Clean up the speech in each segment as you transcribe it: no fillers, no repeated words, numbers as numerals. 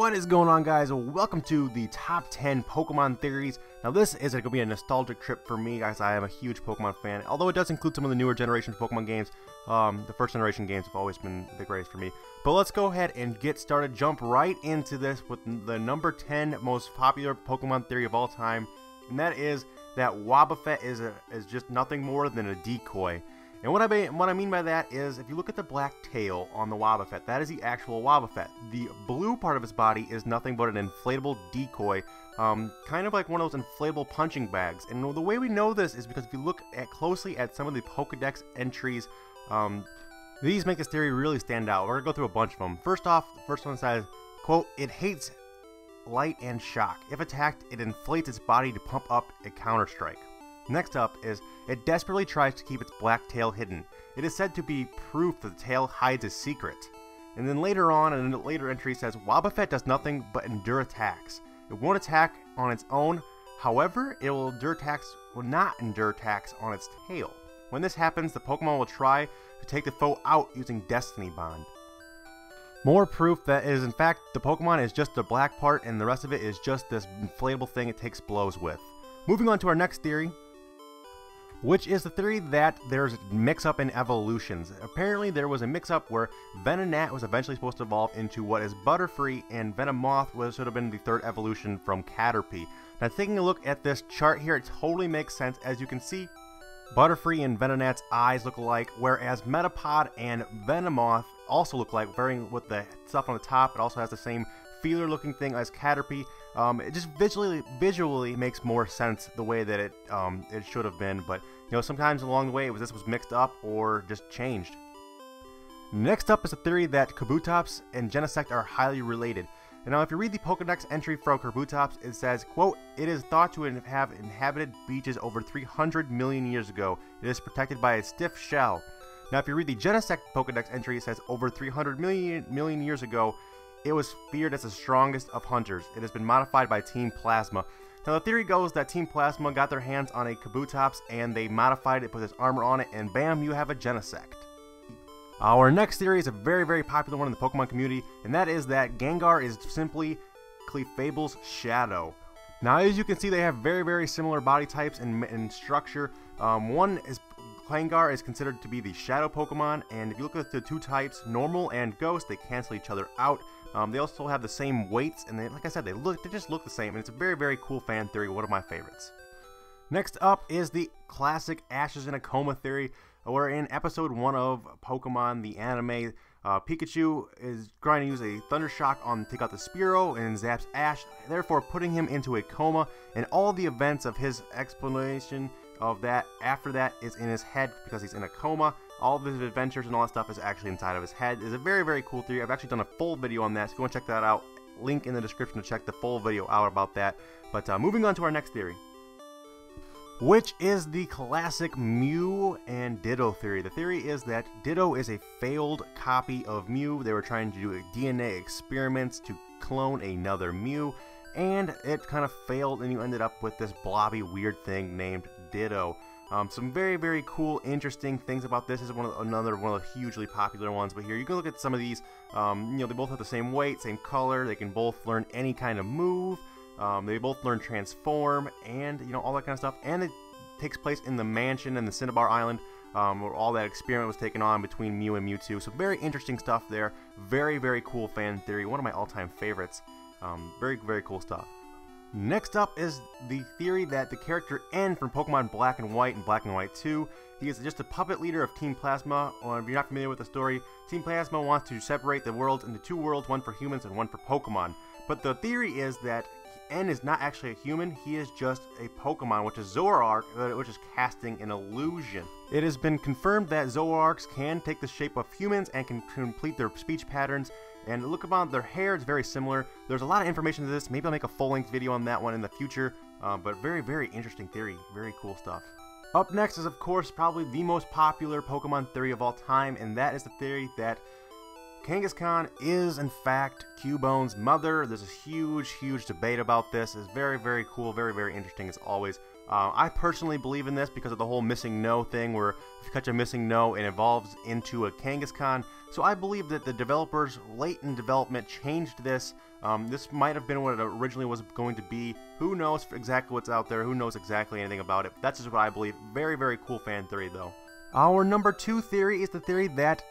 What is going on, guys? Welcome to the top 10 Pokemon theories. Now this is going to be a nostalgic trip for me, guys. I am a huge Pokemon fan, although it does include some of the newer generation Pokemon games. The first generation games have always been the greatest for me. But let's go ahead and get started. Jump right into this with the number 10 most popular Pokemon theory of all time, and that is that Wobbuffet is just nothing more than a decoy. And what I mean by that is, if you look at the black tail on the Wobbuffet, that is the actual Wobbuffet. The blue part of his body is nothing but an inflatable decoy, kind of like one of those inflatable punching bags. And the way we know this is because if you look closely at some of the Pokedex entries, these make this theory really stand out. We're going to go through a bunch of them. First off, the first one says, quote, "It hates light and shock. If attacked, it inflates its body to pump up a counter-strike." Next up is, "It desperately tries to keep its black tail hidden. It is said to be proof that the tail hides a secret." And then later on, in a later entry, says, "Wobbuffet does nothing but endure attacks. It won't attack on its own. However, it will not endure attacks on its tail. When this happens, the Pokemon will try to take the foe out using Destiny Bond." More proof that it is in fact the Pokemon is just the black part and the rest of it is just this inflatable thing it takes blows with. Moving on to our next theory, which is the theory that there's a mix-up in evolutions. Apparently there was a mix-up where Venonat was eventually supposed to evolve into what is Butterfree, and Venomoth should have been the third evolution from Caterpie. Now taking a look at this chart here, it totally makes sense. As you can see, Butterfree and Venonat's eyes look alike, whereas Metapod and Venomoth also look like, varying with the stuff on the top. It also has the same feeler looking thing as Caterpie. It just visually makes more sense the way that it should have been, but you know, sometimes along the way this was mixed up or just changed. Next up is a theory that Kabutops and Genesect are highly related. And now if you read the Pokedex entry for Kabutops, it says, quote, "It is thought to have inhabited beaches over 300 million years ago. It is protected by a stiff shell." Now if you read the Genesect Pokedex entry, it says over 300 million years ago, it was feared as the strongest of hunters. It has been modified by Team Plasma. Now the theory goes that Team Plasma got their hands on a Kabutops and they modified it, put this armor on it, and bam, you have a Genesect. Our next theory is a very, very popular one in the Pokemon community, and that is that Gengar is simply Clefable's shadow. Now as you can see, they have very, very similar body types and structure. Gengar is considered to be the shadow Pokemon, and if you look at the two types, normal and ghost, they cancel each other out. They also have the same weights, and like I said, they just look the same, and it's a very, very cool fan theory, one of my favorites. Next up is the classic Ashes in a Coma theory, where in episode 1 of Pokemon, the anime, Pikachu is trying to use a Thunder Shock on take out the Spearow and zaps Ash, therefore putting him into a coma, and all the events of his explanation of that after that is in his head because he's in a coma. All of his adventures and all that stuff is actually inside of his head. It's a very, very cool theory. I've actually done a full video on that, so go and check that out. Link in the description to check the full video out about that. But moving on to our next theory, which is the classic Mew and Ditto theory. The theory is that Ditto is a failed copy of Mew. They were trying to do DNA experiments to clone another Mew, and it kind of failed, and you ended up with this blobby weird thing named Ditto. Some very, very cool, interesting things about this. This is another one of the hugely popular ones, but here you can look at some of these. They both have the same weight, same color. They can both learn any kind of move. They both learn transform, and all that kind of stuff. And it takes place in the mansion and the Cinnabar Island, where all that experiment was taken on between Mew and Mewtwo. So very interesting stuff there. Very, very cool fan theory. One of my all-time favorites. Very, very cool stuff. Next up is the theory that the character N from Pokemon Black and White and Black and White 2, he is just a puppet leader of Team Plasma. Or if you're not familiar with the story, Team Plasma wants to separate the worlds into two worlds, one for humans and one for Pokemon. But the theory is that N is not actually a human, he is just a Pokemon, which is Zoroark, which is casting an illusion. It has been confirmed that Zoroarks can take the shape of humans and can complete their speech patterns. And look about their hair, it's very similar. There's a lot of information to this. Maybe I'll make a full-length video on that one in the future. But very, very interesting theory. Very cool stuff. Up next is, of course, probably the most popular Pokemon theory of all time, and that is the theory that Kangaskhan is in fact Cubone's mother. There's a huge debate about this. It's very cool, very interesting as always. I personally believe in this because of the whole missing no thing, where if you catch a missing no, it evolves into a Kangaskhan. So I believe that the developers late in development changed this. This might have been what it originally was going to be. Who knows exactly what's out there? Who knows exactly anything about it? That's just what I believe. Very cool fan theory though. Our number 2 theory is the theory that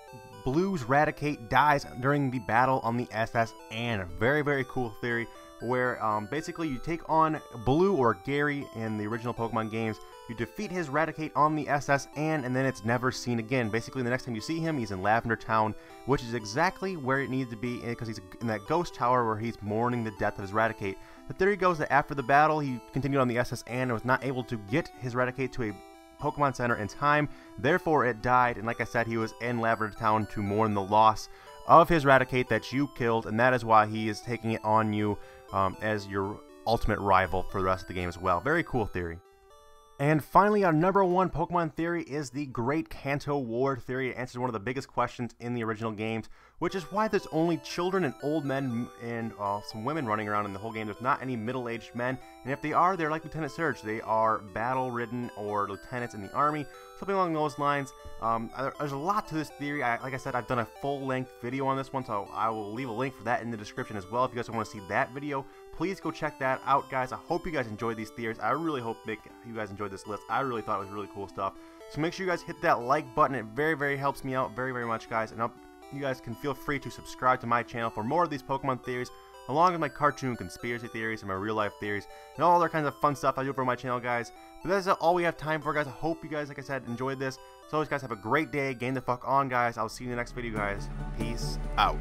Blue's Raticate dies during the battle on the SS Anne. Very cool theory, where basically you take on Blue or Gary in the original Pokemon games, you defeat his Raticate on the SS Anne, and then it's never seen again. Basically, the next time you see him, he's in Lavender Town, which is exactly where it needs to be, because he's in that ghost tower where he's mourning the death of his Raticate. The theory goes that after the battle, he continued on the SS Anne and was not able to get his Raticate to a Pokemon Center in time, therefore it died, and like I said, he was in Lavender Town to mourn the loss of his Raticate that you killed, and that is why he is taking it on you as your ultimate rival for the rest of the game as well. Very cool theory. And finally, our number 1 Pokemon theory is the Great Kanto War theory. It answers one of the biggest questions in the original games, which is why there's only children and old men and some women running around in the whole game. There's not any middle-aged men, and if they are, they're like Lieutenant Surge. They are battle-ridden or lieutenants in the army, something along those lines. There's a lot to this theory. Like I said, I've done a full-length video on this one, so I will leave a link for that in the description as well. If you guys want to see that video, please go check that out, guys. I hope you guys enjoyed these theories. I really hope you guys enjoyed this list. I really thought it was really cool stuff. So make sure you guys hit that like button. It very helps me out very much, guys. And you guys can feel free to subscribe to my channel for more of these Pokemon theories, along with my cartoon conspiracy theories and my real-life theories, and all other kinds of fun stuff I do for my channel, guys. But that's all we have time for, guys. I hope you guys, like I said, enjoyed this. So always, guys, have a great day. Game the fuck on, guys. I'll see you in the next video, guys. Peace out.